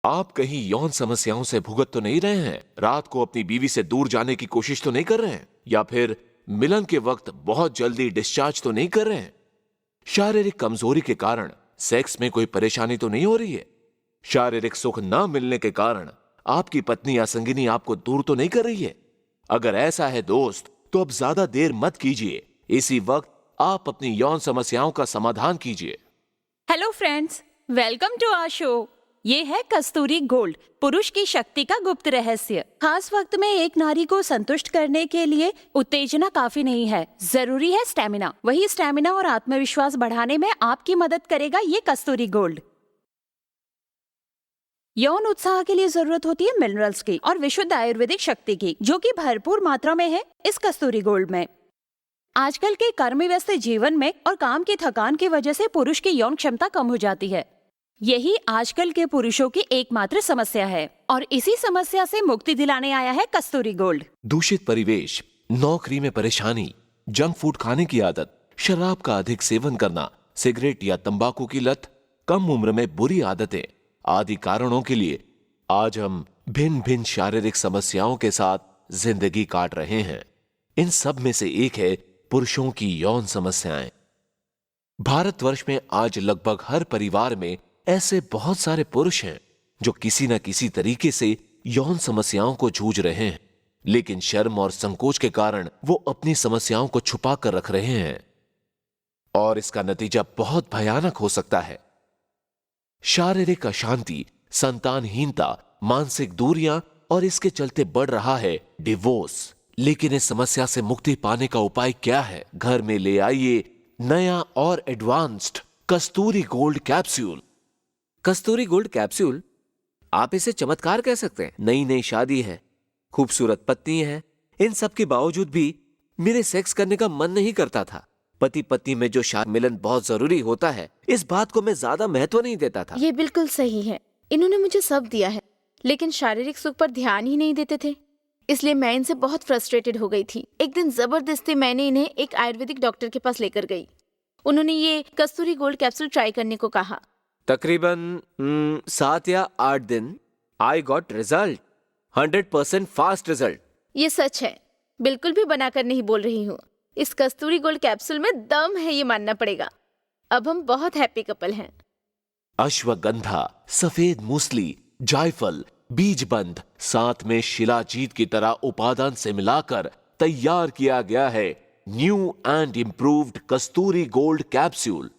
आप कहीं यौन समस्याओं से भुगत तो नहीं रहे हैं? रात को अपनी बीवी से दूर जाने की कोशिश तो नहीं कर रहे हैं? या फिर मिलन के वक्त बहुत जल्दी डिस्चार्ज तो नहीं कर रहे हैं? शारीरिक कमजोरी के कारण सेक्स में कोई परेशानी तो नहीं हो रही है? शारीरिक सुख ना मिलने के कारण आपकी पत्नी या संगिनी आपको दूर तो नहीं कर रही है? अगर ऐसा है दोस्त, तो अब ज्यादा देर मत कीजिए। इसी वक्त आप अपनी यौन समस्याओं का समाधान कीजिए। Hello friends, welcome to our show. ये है कस्तूरी गोल्ड, पुरुष की शक्ति का गुप्त रहस्य। खास वक्त में एक नारी को संतुष्ट करने के लिए उत्तेजना काफी नहीं है, जरूरी है स्टेमिना। वही स्टेमिना और आत्मविश्वास बढ़ाने में आपकी मदद करेगा ये कस्तूरी गोल्ड। यौन उत्साह के लिए जरूरत होती है मिनरल्स की और विशुद्ध आयुर्वेदिक शक्ति की, जो कि भरपूर मात्रा में है इस कस्तूरी गोल्ड में। आजकल के कर्म व्यस्त जीवन में और काम की थकान की वजह से पुरुष की यौन क्षमता कम हो जाती है। यही आजकल के पुरुषों की एकमात्र समस्या है और इसी समस्या से मुक्ति दिलाने आया है कस्तूरी गोल्ड। दूषित परिवेश, नौकरी में परेशानी, जंक फूड खाने की आदत, शराब का अधिक सेवन करना, सिगरेट या तंबाकू की लत, कम उम्र में बुरी आदतें आदि कारणों के लिए आज हम भिन्न भिन्न शारीरिक समस्याओं के साथ जिंदगी काट रहे हैं। इन सब में से एक है पुरुषों की यौन समस्याएं। भारतवर्ष में आज लगभग हर परिवार में ऐसे बहुत सारे पुरुष हैं जो किसी न किसी तरीके से यौन समस्याओं को जूझ रहे हैं, लेकिन शर्म और संकोच के कारण वो अपनी समस्याओं को छुपा कर रख रहे हैं और इसका नतीजा बहुत भयानक हो सकता है। शारीरिक अशांति, संतानहीनता, मानसिक दूरियां और इसके चलते बढ़ रहा है डिवोर्स। लेकिन इस समस्या से मुक्ति पाने का उपाय क्या है? घर में ले आइए नया और एडवांस्ड कस्तूरी गोल्ड कैप्सूल। कस्तूरी गोल्ड कैप्सूल, आप इसे चमत्कार कह सकते हैं। नई नई शादी है, खूबसूरत पत्नी है, इन सब के बावजूद भी मेरे सेक्स करने का मन नहीं करता था। पति पत्नी में जो शारीरिक मिलन बहुत जरूरी होता है, इस बात को मैं ज्यादा महत्व नहीं देता था। ये बिल्कुल सही है। इन्होंने मुझे सब दिया है, लेकिन शारीरिक सुख पर ध्यान ही नहीं देते थे, इसलिए मैं इनसे बहुत फ्रस्ट्रेटेड हो गई थी। एक दिन जबरदस्ती मैंने इन्हें एक आयुर्वेदिक डॉक्टर के पास लेकर गई। उन्होंने ये कस्तूरी गोल्ड कैप्सूल ट्राई करने को कहा। तकरीबन 7 या 8 दिन I got result, 100% fast result. ये सच है, बिल्कुल भी बनाकर नहीं बोल रही हूँ। इस कस्तूरी गोल्ड कैप्सूल में दम है, ये मानना पड़ेगा। अब हम बहुत हैप्पी कपल हैं। अश्वगंधा, सफेद मूसली, जायफल, बीजबंद, साथ में शिलाजीत की तरह उपादान से मिलाकर तैयार किया गया है new and improved Kasturi gold capsule.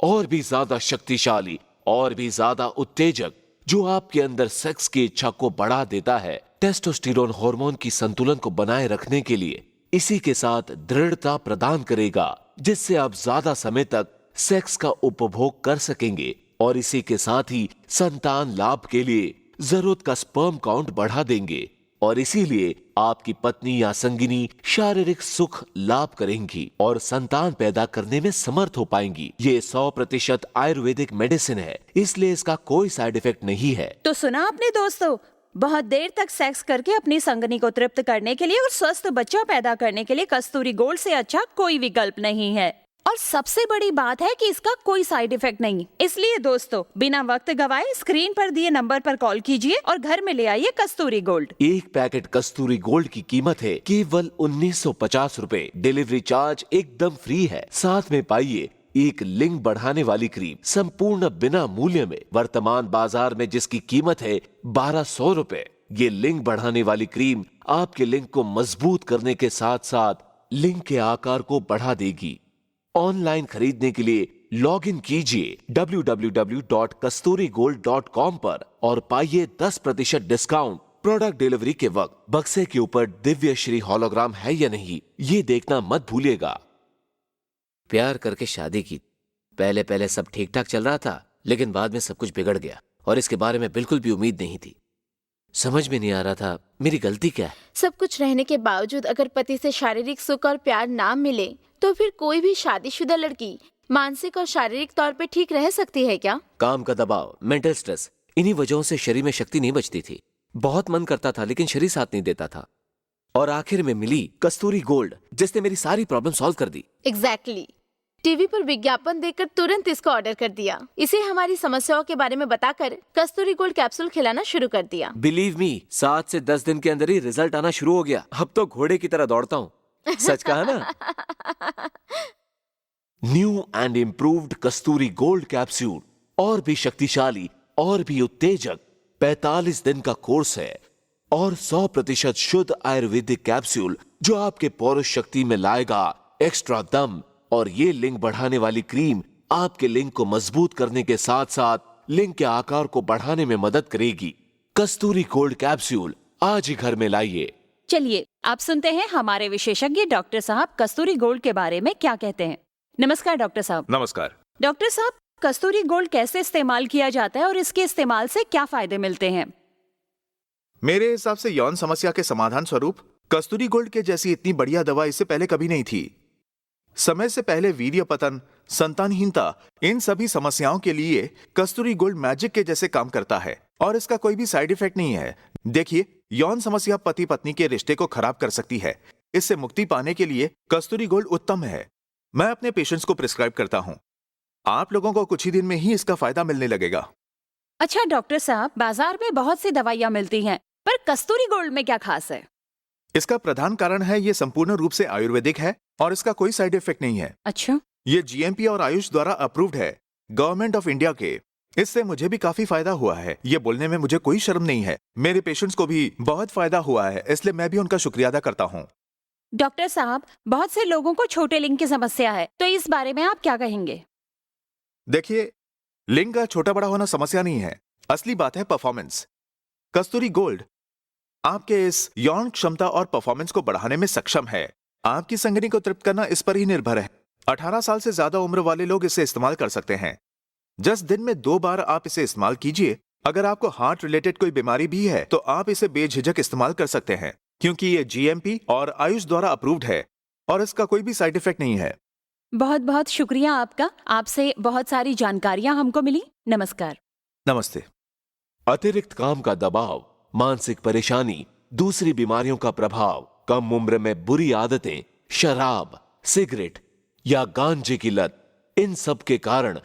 और भी ज्यादा शक्तिशाली और भी ज्यादा उत्तेजक, जो आपके अंदर सेक्स की इच्छा को बढ़ा देता है, टेस्टोस्टेरोन हार्मोन की संतुलन को बनाए रखने के लिए इसी के साथ दृढ़ता प्रदान करेगा, जिससे आप ज्यादा समय तक सेक्स का उपभोग कर सकेंगे और इसी के साथ ही संतान लाभ के लिए जरूरत का स्पर्म काउंट बढ़ा देंगे और इसीलिए आपकी पत्नी या संगिनी शारीरिक सुख लाभ करेंगी और संतान पैदा करने में समर्थ हो पाएंगी। ये 100% आयुर्वेदिक मेडिसिन है, इसलिए इसका कोई साइड इफेक्ट नहीं है। तो सुना आपने दोस्तों, बहुत देर तक सेक्स करके अपनी संगनी को तृप्त करने के लिए और स्वस्थ बच्चा पैदा करने के लिए कस्तूरी गोल्ड से अच्छा कोई विकल्प नहीं है। और सबसे बड़ी बात है कि इसका कोई साइड इफेक्ट नहीं। इसलिए दोस्तों, बिना वक्त गवाए स्क्रीन पर दिए नंबर पर कॉल कीजिए और घर में ले आइए कस्तूरी गोल्ड। एक पैकेट कस्तूरी गोल्ड की कीमत है केवल 1950 रुपए। डिलीवरी चार्ज एकदम फ्री है। साथ में पाइए एक लिंग बढ़ाने वाली क्रीम संपूर्ण बिना मूल्य में, वर्तमान बाजार में जिसकी कीमत है 1200 रुपए। ये लिंग बढ़ाने वाली क्रीम आपके लिंग को मजबूत करने के साथ साथ लिंग के आकार को बढ़ा देगी। ऑनलाइन खरीदने के लिए लॉग इन कीजिए www.kasturigold.com पर और पाइए 10% डिस्काउंट प्रोडक्ट डिलीवरी के वक्त। बक्से के ऊपर दिव्य श्री होलोग्राम है या नहीं, ये देखना मत भूलिएगा। प्यार करके शादी की, पहले पहले सब ठीक ठाक चल रहा था, लेकिन बाद में सब कुछ बिगड़ गया और इसके बारे में बिल्कुल भी उम्मीद नहीं थी। समझ में नहीं आ रहा था मेरी गलती क्या है। सब कुछ रहने के बावजूद अगर पति से शारीरिक सुख और प्यार ना मिले, तो फिर कोई भी शादीशुदा लड़की मानसिक और शारीरिक तौर पे ठीक रह सकती है क्या? काम का दबाव, मेंटल स्ट्रेस, इन्हीं वजहों से शरीर में शक्ति नहीं बचती थी। बहुत मन करता था लेकिन शरीर साथ नहीं देता था और आखिर में मिली कस्तूरी गोल्ड, जिसने मेरी सारी प्रॉब्लम सॉल्व कर दी। एग्जैक्टली। टीवी पर विज्ञापन देखकर तुरंत इसको ऑर्डर कर दिया। इसे हमारी समस्याओं के बारे में बताकर कस्तूरी गोल्ड कैप्सूल खिलाना शुरू कर दिया। बिलीव मी, 7 से 10 दिन के अंदर ही रिजल्ट आना शुरू हो गया। अब तो घोड़े की तरह दौड़ता हूँ। सच कहा ना? New and improved Kasturi gold capsule और भी शक्तिशाली और भी उत्तेजक 45 दिन का कोर्स है और 100% शुद्ध आयुर्वेदिक कैप्सूल जो आपके पौरुष शक्ति में लाएगा एक्स्ट्रा दम। और ये लिंग बढ़ाने वाली क्रीम आपके लिंग को मजबूत करने के साथ साथ लिंग के आकार को बढ़ाने में मदद करेगी। कस्तूरी गोल्ड कैप्सूल आज ही घर में लाइए। चलिए आप सुनते हैं हमारे विशेषज्ञ डॉक्टर साहब कस्तूरी गोल्ड के बारे में क्या कहते हैं। नमस्कार डॉक्टर साहब। नमस्कार। डॉक्टर साहब, कस्तूरी गोल्ड कैसे इस्तेमाल किया जाता है और इसके इस्तेमाल से क्या फायदे मिलते हैं? मेरे हिसाब से यौन समस्या के समाधान स्वरूप कस्तूरी गोल्ड के जैसी इतनी बढ़िया दवा इससे पहले कभी नहीं थी। समय से पहले वीर्य पतन, संतानहीनता, इन सभी समस्याओं के लिए कस्तूरी गोल्ड मैजिक के जैसे काम करता है और इसका कोई भी साइड इफेक्ट नहीं है। देखिए, यौन समस्या पति पत्नी के रिश्ते को खराब कर सकती है। इससे मुक्ति पाने के लिए कस्तूरी गोल्ड उत्तम है। मैं अपने पेशेंट्स को प्रिस्क्राइब करता हूँ। आप लोगों को कुछ ही दिन में ही इसका फायदा मिलने लगेगा। अच्छा डॉक्टर साहब, बाजार में बहुत सी दवाइयाँ मिलती हैं, पर कस्तूरी गोल्ड में क्या खास है? इसका प्रधान कारण है ये संपूर्ण रूप से आयुर्वेदिक है और इसका कोई साइड इफेक्ट नहीं है। अच्छा। ये जीएमपी और आयुष द्वारा अप्रूव्ड है, गवर्नमेंट ऑफ इंडिया के। इससे मुझे भी काफी फायदा हुआ है। ये बोलने में मुझे कोई शर्म नहीं है। मेरे पेशेंट्स को भी बहुत फायदा हुआ है, इसलिए मैं भी उनका शुक्रिया अदा करता हूँ। डॉक्टर साहब, बहुत से लोगों को छोटे लिंग की समस्या है, तो इस बारे में आप क्या कहेंगे? देखिए, लिंग का छोटा बड़ा होना समस्या नहीं है, असली बात है परफॉर्मेंस। कस्तूरी गोल्ड आपके इस यौन क्षमता और परफॉर्मेंस को बढ़ाने में सक्षम है। आपकी संगनी को तृप्त करना इस पर ही निर्भर है। 18 साल से ज्यादा उम्र वाले लोग इसे इस्तेमाल कर सकते हैं। जस्ट दिन में 2 बार आप इसे इस्तेमाल कीजिए। अगर आपको हार्ट रिलेटेड कोई बीमारी भी है तो आप इसे बेझिझक इस्तेमाल कर सकते हैं, क्योंकि ये जीएमपी और आयुष द्वारा अप्रूव्ड है और इसका कोई भी साइड इफेक्ट नहीं है। बहुत बहुत शुक्रिया आपका। आपसे बहुत सारी जानकारियाँ हमको मिली। नमस्कार। नमस्ते। अतिरिक्त काम का दबाव, मानसिक परेशानी, दूसरी बीमारियों का प्रभाव, कम उम्र में बुरी आदतें, शराब, सिगरेट या गांजे की लत, इन सब के कारण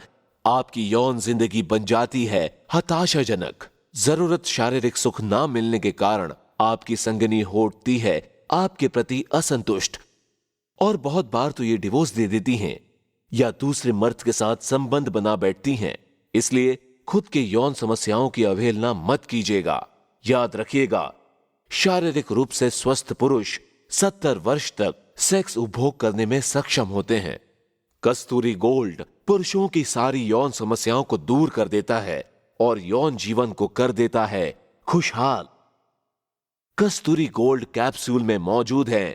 आपकी यौन जिंदगी बन जाती है हताशाजनक। जरूरत शारीरिक सुख ना मिलने के कारण आपकी संगनी होती है आपके प्रति असंतुष्ट और बहुत बार तो ये डिवोर्स दे देती हैं या दूसरे मर्द के साथ संबंध बना बैठती हैं। इसलिए खुद के यौन समस्याओं की अवहेलना मत कीजिएगा। याद रखिएगा, शारीरिक रूप से स्वस्थ पुरुष 70 वर्ष तक सेक्स उपभोग करने में सक्षम होते हैं। कस्तूरी गोल्ड पुरुषों की सारी यौन समस्याओं को दूर कर देता है और यौन जीवन को कर देता है खुशहाल। कस्तूरी गोल्ड कैप्सूल में मौजूद है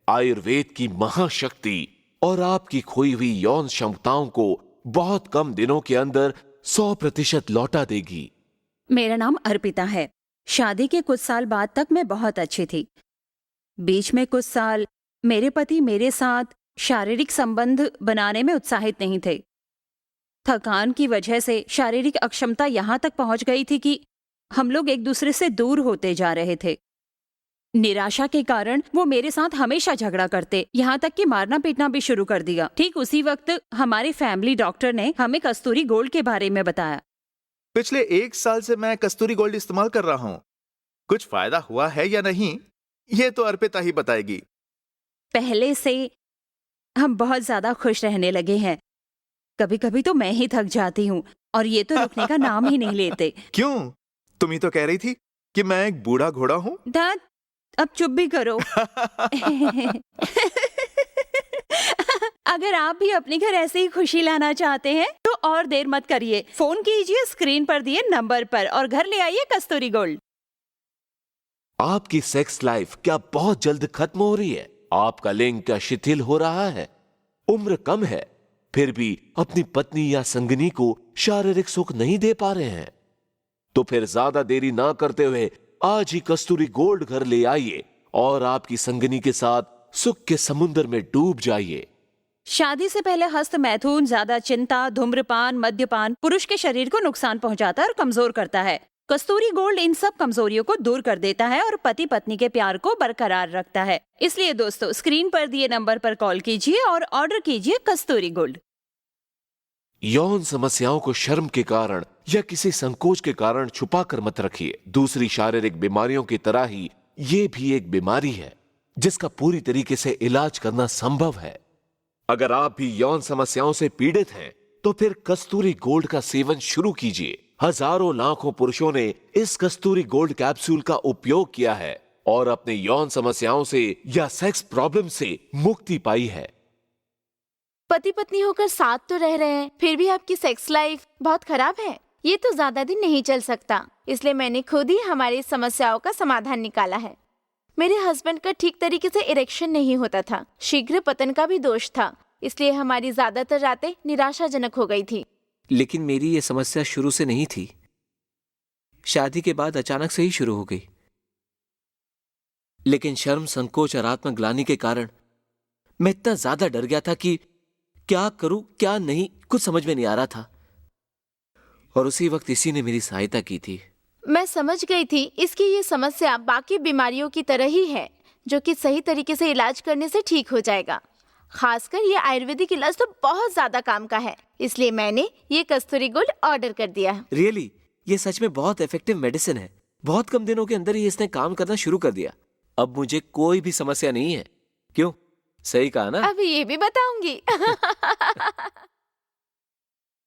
आयुर्वेद की महाशक्ति और आपकी खोई हुई यौन क्षमताओं को बहुत कम दिनों के अंदर 100% लौटा देगी। मेरा नाम अर्पिता है। शादी के कुछ साल बाद तक मैं बहुत अच्छी थी। बीच में कुछ साल मेरे पति मेरे साथ शारीरिक संबंध बनाने में उत्साहित नहीं थे। थकान की वजह से शारीरिक अक्षमता यहाँ तक पहुंच गई थी कि हम लोग एक दूसरे से दूर होते जा रहे थे। निराशा के कारण वो मेरे साथ हमेशा झगड़ा करते, यहाँ तक कि मारना पीटना भी शुरू कर दिया। ठीक उसी वक्त हमारे फैमिली डॉक्टर ने हमें कस्तूरी गोल्ड के बारे में बताया। पिछले 1 साल से मैं कस्तूरी गोल्ड इस्तेमाल कर रहा हूँ। कुछ फायदा हुआ है या नहीं, ये तो अर्पिता ही बताएगी। पहले से हम बहुत ज्यादा खुश रहने लगे हैं। कभी कभी तो मैं ही थक जाती हूँ और ये तो रुकने का नाम ही नहीं लेते। क्यों? तुम ही तो कह रही थी कि मैं एक बूढ़ा घोड़ा हूँ। दाद, अब चुप भी करो। अगर आप भी अपने घर ऐसे ही खुशी लाना चाहते हैं तो और देर मत करिए। फोन कीजिए स्क्रीन पर दिए नंबर पर और घर ले आइए कस्तूरी गोल्ड। आपकी सेक्स लाइफ क्या बहुत जल्द खत्म हो रही है? आपका लिंग क्या शिथिल हो रहा है? उम्र कम है फिर भी अपनी पत्नी या संगनी को शारीरिक सुख नहीं दे पा रहे हैं? तो फिर ज्यादा देरी ना करते हुए आज ही कस्तूरी गोल्ड घर ले आइए और आपकी संगनी के साथ सुख के समुद्र में डूब जाइए। शादी से पहले हस्त मैथुन, ज्यादा चिंता, धूम्रपान, मद्यपान पुरुष के शरीर को नुकसान पहुंचाता है और कमजोर करता है। कस्तूरी गोल्ड इन सब कमजोरियों को दूर कर देता है और पति पत्नी के प्यार को बरकरार रखता है। इसलिए दोस्तों, स्क्रीन पर दिए नंबर पर कॉल कीजिए और ऑर्डर कीजिए कस्तूरी गोल्ड। यौन समस्याओं को शर्म के कारण या किसी संकोच के कारण छुपा कर मत रखिए। दूसरी शारीरिक बीमारियों की तरह ही ये भी एक बीमारी है जिसका पूरी तरीके से इलाज करना संभव है। अगर आप भी यौन समस्याओं से पीड़ित हैं, तो फिर कस्तूरी गोल्ड का सेवन शुरू कीजिए। हजारों लाखों पुरुषों ने इस कस्तूरी गोल्ड कैप्सूल का उपयोग किया है और अपने यौन समस्याओं से या सेक्स प्रॉब्लम से मुक्ति पाई है। पति पत्नी होकर साथ तो रह रहे हैं, फिर भी आपकी सेक्स लाइफ बहुत खराब है। ये तो ज्यादा दिन नहीं चल सकता, इसलिए मैंने खुद ही हमारी समस्याओं का समाधान निकाला है। मेरे हस्बैंड का ठीक तरीके से इरेक्शन नहीं होता था, शीघ्र पतन का भी दोष था, इसलिए हमारी ज्यादातर रातें निराशाजनक हो गई थी। लेकिन मेरी ये समस्या शुरू से नहीं थी, शादी के बाद अचानक से ही शुरू हो गई। लेकिन शर्म, संकोच और आत्मग्लानि के कारण मैं इतना ज्यादा डर गया था कि क्या करूं क्या नहीं कुछ समझ में नहीं आ रहा था। और उसी वक्त इसी ने मेरी सहायता की थी। मैं समझ गई थी इसकी ये समस्या बाकी बीमारियों की तरह ही है, जो कि सही तरीके से इलाज करने से ठीक हो जाएगा। खासकर ये आयुर्वेदिक इलाज तो बहुत ज्यादा काम का है, इसलिए मैंने ये कस्तूरी गोल्ड ऑर्डर कर दिया है। रियली ये सच में बहुत इफेक्टिव मेडिसिन है। बहुत कम दिनों के अंदर ही इसने काम करना शुरू कर दिया। अब मुझे कोई भी समस्या नहीं है। क्यों, सही कहा ना? अभी ये भी बताऊंगी।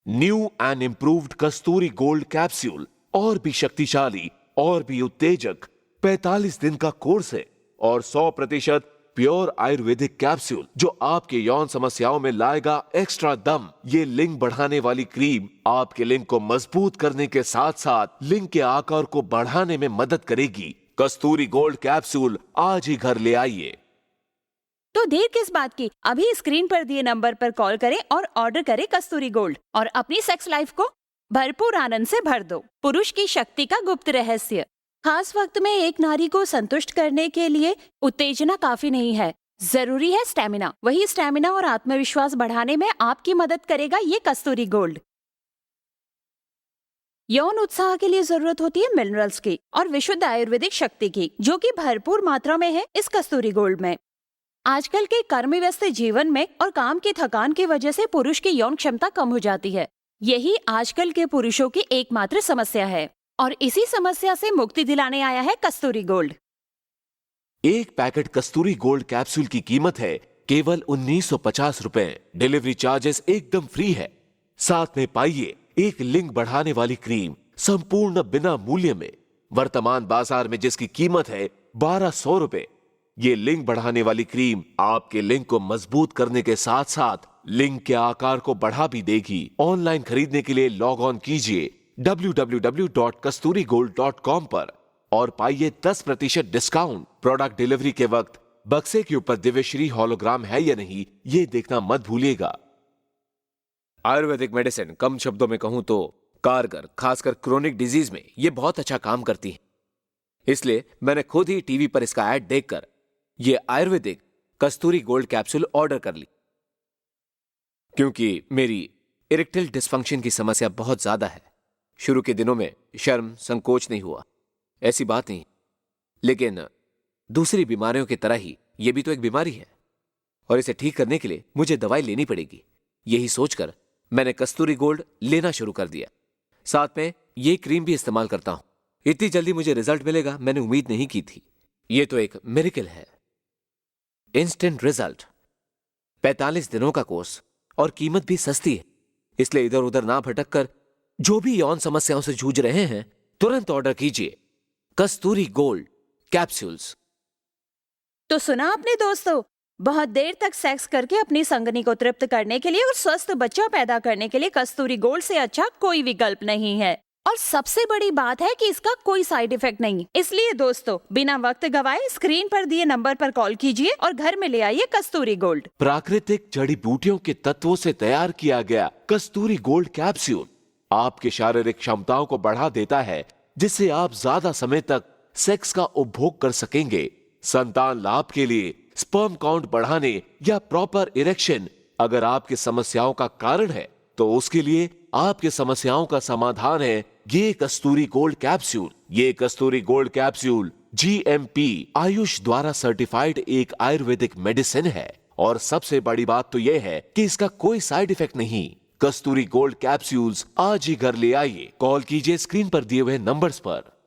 New and improved Kasturi gold capsule और भी शक्तिशाली और भी उत्तेजक 45 दिन का कोर्स है और 100% प्योर आयुर्वेदिक कैप्सूल जो आपके यौन समस्याओं में लाएगा एक्स्ट्रा दम। ये लिंग बढ़ाने वाली क्रीम आपके लिंग को मजबूत करने के साथ साथ लिंग के आकार को बढ़ाने में मदद करेगी। कस्तूरी गोल्ड कैप्सूल आज ही घर ले आइए। तो देर किस बात की, अभी स्क्रीन पर दिए नंबर पर कॉल करें और ऑर्डर करें कस्तूरी गोल्ड और अपनी सेक्स लाइफ को भरपूर आनंद से भर दो। पुरुष की शक्ति का गुप्त रहस्य। खास वक्त में एक नारी को संतुष्ट करने के लिए उत्तेजना काफी नहीं है, जरूरी है स्टैमिना। वही स्टैमिना और आत्मविश्वास बढ़ाने में आपकी मदद करेगा ये कस्तूरी गोल्ड। यौन उत्साह के लिए जरूरत होती है मिनरल्स की और विशुद्ध आयुर्वेदिक शक्ति की, जो कि भरपूर मात्रा में है इस कस्तूरी गोल्ड में। आजकल के कर्म व्यस्त जीवन में और काम की थकान की वजह से पुरुष की यौन क्षमता कम हो जाती है। यही आजकल के पुरुषों की एकमात्र समस्या है और इसी समस्या से मुक्ति दिलाने आया है कस्तूरी गोल्ड। एक पैकेट कस्तूरी गोल्ड कैप्सूल की कीमत है केवल 1950 रुपए। डिलीवरी चार्जेस एकदम फ्री है। साथ में पाइए एक लिंग बढ़ाने वाली क्रीम संपूर्ण बिना मूल्य में। वर्तमान बाजार में जिसकी कीमत है 1200 रुपए। ये लिंग बढ़ाने वाली क्रीम आपके लिंग को मजबूत करने के साथ साथ लिंग के आकार को बढ़ा भी देगी। ऑनलाइन खरीदने के लिए लॉग ऑन कीजिए www.kasturigold.com पर और पाइए 10% डिस्काउंट। प्रोडक्ट डिलीवरी के वक्त बक्से के ऊपर दिव्यश्री हॉलोग्राम है या नहीं, ये देखना मत भूलिएगा। आयुर्वेदिक मेडिसिन कम शब्दों में कहूं तो कारगर, खासकर क्रोनिक डिजीज में ये बहुत अच्छा काम करती है। इसलिए मैंने खुद ही टीवी पर इसका ऐड देखकर ये आयुर्वेदिक कस्तूरी गोल्ड कैप्सूल ऑर्डर कर ली, क्योंकि मेरी इरेक्टाइल डिसफंक्शन की समस्या बहुत ज्यादा है। शुरू के दिनों में शर्म, संकोच नहीं हुआ, ऐसी बात नहीं, लेकिन दूसरी बीमारियों की तरह ही ये भी तो एक बीमारी है और इसे ठीक करने के लिए मुझे दवाई लेनी पड़ेगी। यही सोचकर मैंने कस्तूरी गोल्ड लेना शुरू कर दिया। साथ में ये क्रीम भी इस्तेमाल करता हूं। इतनी जल्दी मुझे रिजल्ट मिलेगा मैंने उम्मीद नहीं की थी। ये तो एक मिरेकल है। इंस्टेंट रिजल्ट, 45 दिनों का कोर्स और कीमत भी सस्ती है। इसलिए इधर उधर ना भटक कर जो भी यौन समस्याओं से जूझ रहे हैं तुरंत ऑर्डर कीजिए कस्तूरी गोल्ड कैप्सूल्स। तो सुना आपने दोस्तों, बहुत देर तक सेक्स करके अपनी संगनी को तृप्त करने के लिए और स्वस्थ बच्चा पैदा करने के लिए कस्तूरी गोल्ड से अच्छा कोई विकल्प नहीं है। और सबसे बड़ी बात है कि इसका कोई साइड इफेक्ट नहीं। इसलिए दोस्तों, बिना वक्त गवाए स्क्रीन पर दिए नंबर पर कॉल कीजिए और घर में ले आइए कस्तूरी गोल्ड। प्राकृतिक जड़ी बूटियों के तत्वों से तैयार किया गया कस्तूरी गोल्ड कैप्सूल आपके शारीरिक क्षमताओं को बढ़ा देता है, जिससे आप ज्यादा समय तक सेक्स का उपभोग कर सकेंगे। संतान लाभ के लिए, स्पर्म काउंट बढ़ाने या प्रॉपर इरेक्शन अगर आपकी समस्याओं का कारण है, तो उसके लिए आपकी समस्याओं का समाधान है ये कस्तूरी गोल्ड कैप्सूल। ये कस्तूरी गोल्ड कैप्सूल GMP आयुष द्वारा सर्टिफाइड एक आयुर्वेदिक मेडिसिन है और सबसे बड़ी बात तो यह है कि इसका कोई साइड इफेक्ट नहीं। कस्तूरी गोल्ड कैप्सूल्स आज ही घर ले आइए। कॉल कीजिए स्क्रीन पर दिए हुए नंबर्स पर।